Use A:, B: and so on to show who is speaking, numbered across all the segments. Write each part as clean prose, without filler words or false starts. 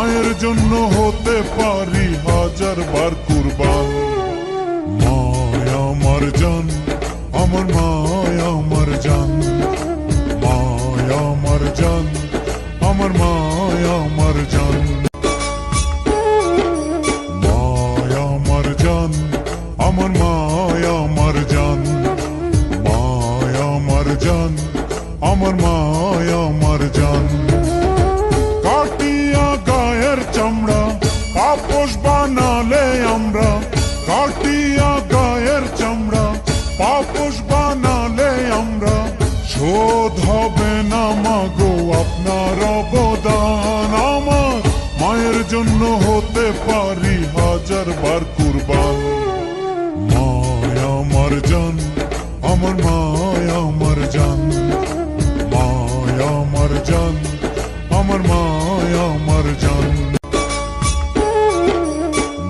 A: মায়ের জন্য হতে পারি হাজার বার কুরবান। মায়া আমার জান, আমার মায়া আমার জান, মায়া আমার জান, আমার মায়া আমার জান, মায়া আমার জান, আমার মায়া আমার জান, মায়া আমার জান, আমার মায়া আমার জান। কাটিয়া গায়ের চামড়া পাপোশ বানালে আমরা, কাটিয়া গায়ের চামড়া পাপোশ বানালে আমরা, শোধ হবে না মাগো আপনার অবদান। আমার মায়ের জন্য হতে পারি হাজার বার কুরবান। মায়া আমার জান, আমার মায়া আমার জান, মায়া আমার জান, আমার মায়া আমার জান,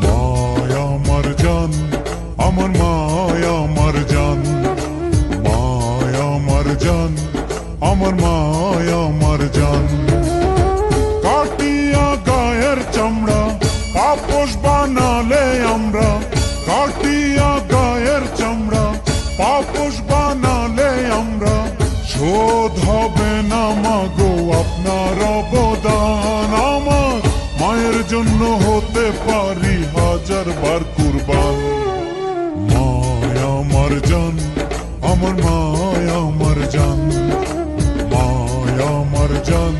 A: মায়া আমার জান, আমার মায়া আমার জান, মায়া আমার জান, আমার মায়া আমার জান। কাটিয়া গায়ের চামড়া পাপোশ বানালে আমরা, কাটিয়া গায়ের চামড়া পাপোশ বানালে আমরা, শোধ হবে না মাগো আপনার অবদান। আমার মায়ের জন্য হতে পারি হাজার বার কুরবান। মায়া আমার জান, আমার মায়া আমার জান, মায়া আমার জান,